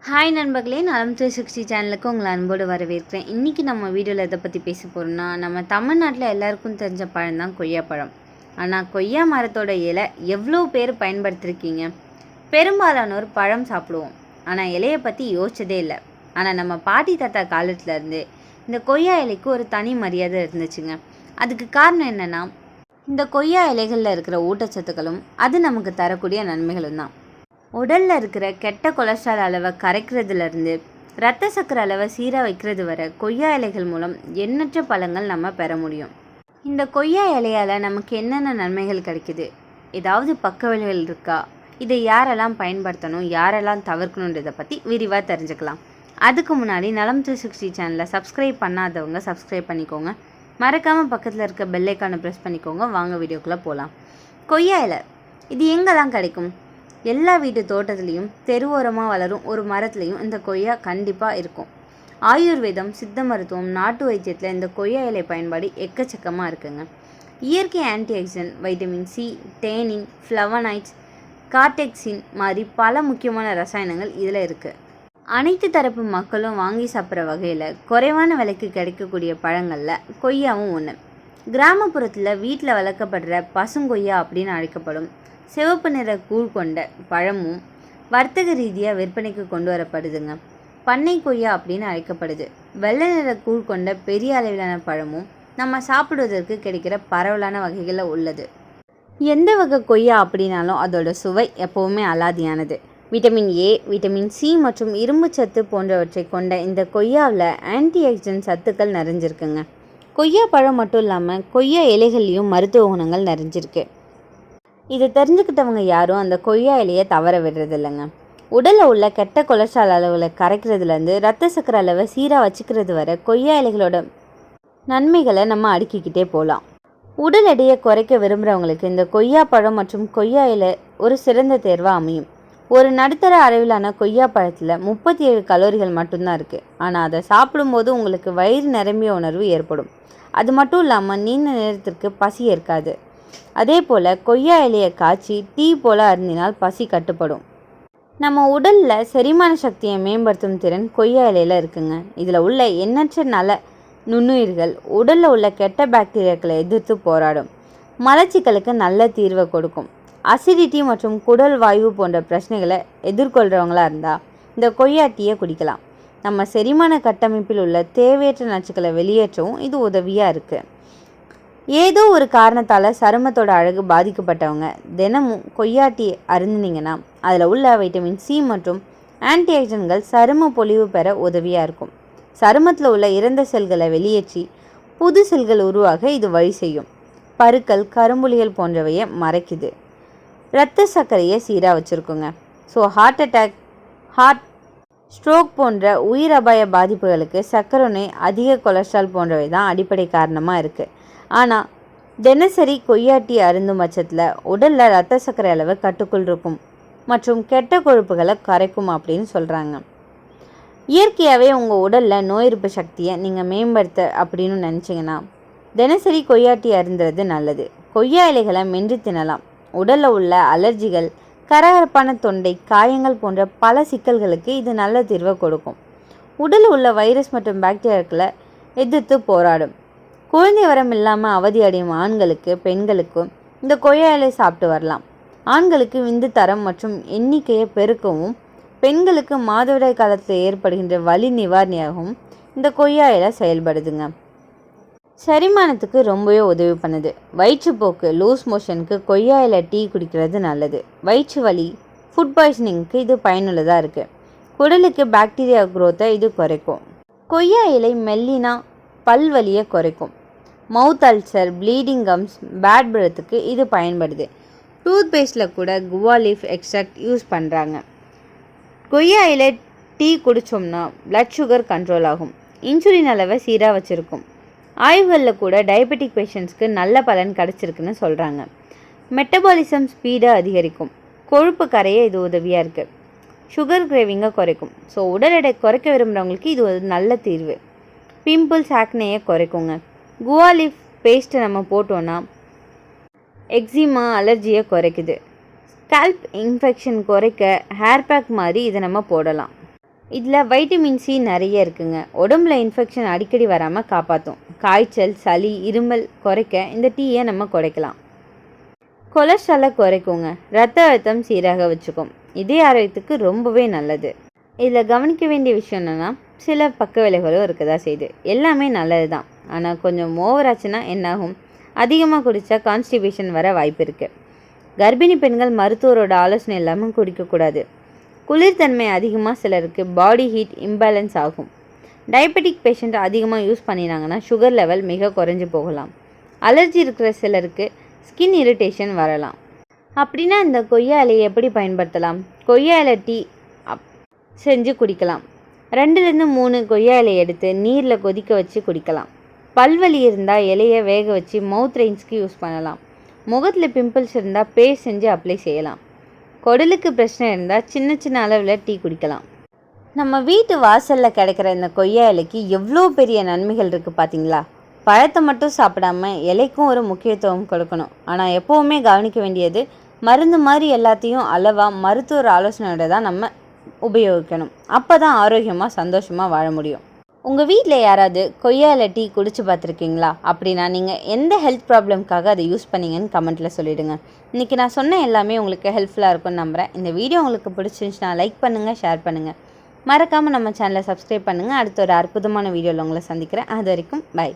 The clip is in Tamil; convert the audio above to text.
ஹாய் நண்பர்களே, நலம் 360 சேனலுக்கு உங்களை அன்போடு வரவேற்கிறேன். இன்றைக்கி நம்ம வீடியோவில் எதை பற்றி பேச போகிறோம்னா, நம்ம தமிழ்நாட்டில் எல்லாருக்கும் தெரிஞ்ச பழம் தான் கொய்யாப்பழம். ஆனால் கொய்யா மரத்தோட இலை எவ்வளோ பேர் பயன்படுத்திருக்கீங்க? பெரும்பாலானோர் பழம் சாப்பிடுவோம், ஆனால் இலையை பற்றி யோசிச்சதே இல்லை. ஆனால் நம்ம பாட்டி தாத்தா காலத்துலேருந்து இந்த கொய்யா இலைக்கு ஒரு தனி மரியாதை இருந்துச்சுங்க. அதுக்கு காரணம் என்னென்னா, இந்த கொய்யா இலைகளில் இருக்கிற ஊட்டச்சத்துக்களும் அது நமக்கு தரக்கூடிய நன்மைகளும் தான். உடலில் இருக்கிற கெட்ட கொலஸ்ட்ரால் அளவை கரைக்கிறதுலேருந்து இரத்த சக்கரை அளவை சீராக வைக்கிறது வரை கொய்யா இலைகள் மூலம் எண்ணற்ற பலன்கள் நம்ம பெற முடியும். இந்த கொய்யா இலையால் நமக்கு என்னென்ன நன்மைகள் கிடைக்குது, ஏதாவது பக்க விளைவுகள் இருக்கா, இதை யாரெல்லாம் பயன்படுத்தணும், யாரெல்லாம் தவிர்க்கணுன்றதை பற்றி விரிவாக தெரிஞ்சுக்கலாம். அதுக்கு முன்னாடி நலம் 360 சேனலை சப்ஸ்கிரைப் பண்ணாதவங்க சப்ஸ்கிரைப் பண்ணிக்கோங்க. மறக்காமல் பக்கத்தில் இருக்க பெல்லைக்கானை ப்ரெஸ் பண்ணிக்கோங்க. வாங்க வீடியோக்குள்ளே போகலாம். கொய்யா இலை இது எங்கே தான் கிடைக்கும்? எல்லா வீட்டு தோட்டத்துலேயும் தெருவோரமாக வளரும் ஒரு மரத்துலேயும் இந்த கொய்யா கண்டிப்பாக இருக்கும். ஆயுர்வேதம், சித்த மருத்துவம், நாட்டு வைத்தியத்தில் இந்த கொய்யா இலை பயன்பாடு எக்கச்சக்கமாக இருக்குங்க. இயற்கை antioxidant, vitamin C, tannin, flavonoids, கார்டெக்சின் மாதிரி பல முக்கியமான ரசாயனங்கள் இதில் இருக்குது. அனைத்து தரப்பு மக்களும் வாங்கி சாப்பிட்ற வகையில் குறைவான விலைக்கு கிடைக்கக்கூடிய பழங்களில் கொய்யாவும் ஒன்று. கிராமப்புறத்தில் வீட்டில் வளர்க்கப்படுற பசுங்கொய்யா அப்படின்னு அழைக்கப்படும் சிவப்பு நிற கூழ் கொண்ட பழமும் வர்த்தக ரீதியாக விற்பனைக்கு கொண்டு வரப்படுதுங்க. பண்ணை கொய்யா அப்படின்னு அழைக்கப்படுது. வெள்ளை நிற கூழ் கொண்ட பெரிய அளவிலான பழமும் நம்ம சாப்பிடுவதற்கு கிடைக்கிற பரவலான வகைகளில் உள்ளது. எந்த வகை கொய்யா அப்படின்னாலும் அதோட சுவை எப்போவுமே அலாதியானது. விட்டமின் ஏ, விட்டமின் சி மற்றும் இரும்பு சத்து போன்றவற்றை கொண்ட இந்த கொய்யாவில் ஆன்டிஆக்சிடென்ட் சத்துக்கள் நிறைஞ்சிருக்குங்க. கொய்யா பழம் மட்டும் இல்லாமல் கொய்யா இலைகள்லேயும் மருத்துவ குணங்கள் நிறைஞ்சிருக்கு. இதை தெரிஞ்சுக்கிட்டவங்க யாரும் அந்த கொய்யா இலையை தவற விடுறது இல்லைங்க. உடலில் உள்ள கெட்ட கொலஸ்ட்ரால் அளவில் கரைக்கிறதுலேருந்து இரத்த சக்கரை அளவை சீராக வச்சுக்கிறது வரை கொய்யா இலைகளோட நன்மைகளை நம்ம அடுக்கிக்கிட்டே போகலாம். உடல் எடையை குறைக்க விரும்புகிறவங்களுக்கு இந்த கொய்யா பழம் மற்றும் கொய்யா இலை ஒரு சிறந்த தேர்வாக அமையும். ஒரு நடுத்தர அளவிலான கொய்யா பழத்தில் 37 கலோரிகள் மட்டும்தான் இருக்குது. ஆனால் அதை சாப்பிடும்போது உங்களுக்கு வயிறு நிரம்பிய உணர்வு ஏற்படும். அது மட்டும் இல்லாமல் நீண்ட நேரத்திற்கு பசி ஏற்காது. அதே போல் கொய்யா இலையை காய்ச்சி டீ போல் அருந்தினால் பசி கட்டுப்படும். நம்ம உடலில் செரிமான சக்தியை மேம்படுத்தும் திறன் கொய்யா இலையில் இருக்குங்க. இதில் உள்ள எண்ணற்ற நல நுண்ணுயிர்கள் உடலில் உள்ள கெட்ட பாக்டீரியாக்களை எதிர்த்து போராடும். மலச்சிக்கலுக்கு நல்ல தீர்வை கொடுக்கும். அசிடிட்டி மற்றும் குடல் வாயு போன்ற பிரச்சனைகளை எதிர்கொள்கிறவங்களா இருந்தால் இந்த கொய்யா டீயை குடிக்கலாம். நம்ம செரிமான கட்டமைப்பில் உள்ள தேவையற்ற நச்சுக்களை வெளியேற்றவும் இது உதவியாக இருக்குது. ஏதோ ஒரு காரணத்தால் சருமத்தோட அழகு பாதிக்கப்பட்டவங்க தினமும் கொய்யா டீ அருந்தினீங்கன்னா அதில் உள்ள வைட்டமின் சி மற்றும் ஆன்டிஆக்சிடென்ட்கள் சரும பொலிவு பெற உதவியாக இருக்கும். சருமத்தில் உள்ள இறந்த செல்களை வெளியேற்றி புது செல்கள் உருவாக இது வழி செய்யும். பருக்கள், கரும்புலிகள் போன்றவையை மறைக்குது. இரத்த சர்க்கரையை சீராக வச்சுருக்குங்க. ஸோ ஹார்ட் அட்டாக், ஸ்ட்ரோக் போன்ற உயிர் அபாய பாதிப்புகளுக்கு சர்க்கரை நோய், அதிக கொலஸ்ட்ரால் போன்றவை தான் அடிப்படை காரணமாக இருக்குது. ஆனால் தினசரி கொய்யா டீ அருந்தும் பட்சத்தில் உடலில் இரத்த சர்க்கரை அளவு கட்டுக்குள் இருக்கும் மற்றும் கெட்ட கொழுப்புகளை கரைக்கும் அப்படின்னு சொல்கிறாங்க. இயற்கையாகவே உங்கள் உடலில் நோய் எதிர்ப்பு சக்தியை நீங்கள் மேம்படுத்த அப்படின்னு நினச்சிங்கன்னா தினசரி கொய்யா டீ அருந்துறது நல்லது. கொய்யா இலைகளை மென்று தின்னலாம். உடலில் உள்ள அலர்ஜிகள், கரகரப்பான தொண்டை, காயங்கள் போன்ற பல சிக்கல்களுக்கு இது நல்ல தீர்வை கொடுக்கும். உடலில் உள்ள வைரஸ் மற்றும் பாக்டீரியாக்களை எதிர்த்து போராடும். குழந்தை வரம் இல்லாமல் அவதி அடையும் ஆண்களுக்கு, பெண்களுக்கும் இந்த கொய்யா இலை சாப்பிட்டு வரலாம். ஆண்களுக்கு விந்து தரம் மற்றும் எண்ணிக்கையை பெருக்கவும், பெண்களுக்கு மாதவிடாய் காலத்தில் ஏற்படுகின்ற வலி நிவாரணியாகவும் இந்த கொய்யா இலை செயல்படுதுங்க. செரிமானத்துக்கு ரொம்பவே உதவி பண்ணுது. வயிற்றுப்போக்கு, லூஸ் மோஷனுக்கு கொய்யா இலை டீ குடிக்கிறது நல்லது. வயிற்று வலி, ஃபுட் பாய்சனிங்க்கு இது பயனுள்ளதாக இருக்குது. குடலுக்கு பாக்டீரியா குரோத்தை இது குறைக்கும். கொய்யா இலை மெல்லினா பல்வலியை குறைக்கும். Mouth ulcer, bleeding gums, bad பிரெத்துக்கு இது பயன்படுது. டூத் பேஸ்டில் கூட குவா லீஃப் எக்ஸ்ட்ராக்ட் யூஸ் பண்ணுறாங்க. கொய்யா இலை டீ குடித்தோம்னா பிளட் சுகர் கண்ட்ரோல் ஆகும். இன்சுலின் அளவை சீராக வச்சுருக்கும். ஆய்வுகளில் கூட டயபெட்டிக் பேஷண்ட்ஸ்க்கு நல்ல பலன் கிடச்சிருக்குன்னு சொல்கிறாங்க. மெட்டபாலிசம் ஸ்பீடாக அதிகரிக்கும். கொழுப்பு கரையை இது உதவியாக இருக்குது. சுகர் கிரேவிங்கை குறைக்கும். ஸோ உடல் எடை குறைக்க விரும்புகிறவங்களுக்கு இது ஒரு நல்ல தீர்வு. பிம்பிள்ஸ், ஆக்னேயை குறைக்குங்க. குவா லீஃப் பேஸ்ட்டை நம்ம போட்டோன்னா எக்ஸிமா, அலர்ஜியை குறைக்குது. ஸ்கேல்ப் இன்ஃபெக்ஷன் குறைக்க ஹேர் பேக் மாதிரி இதை நம்ம போடலாம். இதில் வைட்டமின் சி நிறைய இருக்குங்க. உடம்புல இன்ஃபெக்ஷன் அடிக்கடி வராமல் காப்பாற்றும். காய்ச்சல், சளி, இருமல் குறைக்க இந்த டீயை நம்ம குறைக்கலாம். கொலஸ்ட்ராலை குறைக்குங்க. ரத்த அழுத்தம் சீராக வச்சுக்கும். இதய ஆரோக்கியத்துக்கு ரொம்பவே நல்லது. இதில் கவனிக்க வேண்டிய விஷயம் என்னென்னா, சில பக்க விளைவுகளும் இருக்கதா செய்யுது. எல்லாமே நல்லது தான், ஆனால் கொஞ்சம் ஓவராச்சுன்னா என்னாகும்? அதிகமாக குடித்தா கான்ஸ்டிபேஷன் வர வாய்ப்பு இருக்குது. கர்ப்பிணி பெண்கள் மருத்துவரோட ஆலோசனை இல்லாமல் குடிக்கக்கூடாது. குளிர்தன்மை அதிகமாக சிலருக்கு பாடி ஹீட் இம்பேலன்ஸ் ஆகும். டயபெட்டிக் பேஷண்ட் அதிகமாக யூஸ் பண்ணினாங்கன்னா சுகர் லெவல் மிக குறைஞ்சி போகலாம். அலர்ஜி இருக்கிற சிலருக்கு ஸ்கின் இரிட்டேஷன் வரலாம். அப்படின்னா இந்த கொய்யா இலையை எப்படி பயன்படுத்தலாம்? கொய்யா இலை டீ செஞ்சு குடிக்கலாம். 2லேருந்து 3 கொய்யா இலையை எடுத்து நீரில் கொதிக்க வச்சு குடிக்கலாம். பல்வலி இருந்தால் இலையை வேக வச்சு மவுத் ரெயின்ஸ்க்கு யூஸ் பண்ணலாம். முகத்தில் பிம்பிள்ஸ் இருந்தால் பேஸ்ட் செஞ்சு அப்ளை செய்யலாம். குடலுக்கு பிரச்சனை இருந்தால் சின்ன சின்ன அளவில் டீ குடிக்கலாம். நம்ம வீட்டு வாசலில் கிடைக்கிற இந்த கொய்யா இலைக்கு எவ்வளோ பெரிய நன்மைகள் இருக்குது பார்த்தீங்களா? பழத்தை மட்டும் சாப்பிடாம இலைக்கும் ஒரு முக்கியத்துவம் கொடுக்கணும். ஆனால் எப்போவுமே கவனிக்க வேண்டியது, மருந்து மாதிரி எல்லாத்தையும் அளவாக மருத்துவர் ஆலோசனையோட தான் நம்ம உபயோகிக்கணும். அப்போ தான் ஆரோக்கியமாக சந்தோஷமாக வாழ முடியும். உங்கள் வீட்டில் யாராவது கொய்யா இலை டீ குடிச்சு பார்த்துருக்கீங்களா? அப்படின்னா நீங்கள் எந்த ஹெல்த் ப்ராப்ளம்காக அதை யூஸ் பண்ணீங்கன்னு கமெண்ட்டில் சொல்லிவிடுங்க. இன்றைக்கி நான் சொன்ன எல்லாமே உங்களுக்கு ஹெல்ப்ஃபுல்லாக இருக்கும்னு நம்புகிறேன். இந்த வீடியோ உங்களுக்கு பிடிச்சிருந்துச்சுன்னா லைக் பண்ணுங்கள், ஷேர் பண்ணுங்கள். மறக்காமல் நம்ம சேனலை சப்ஸ்கிரைப் பண்ணுங்கள். அடுத்த ஒரு அற்புதமான வீடியோவில் உங்களை சந்திக்கிறேன். அது வரைக்கும் பை.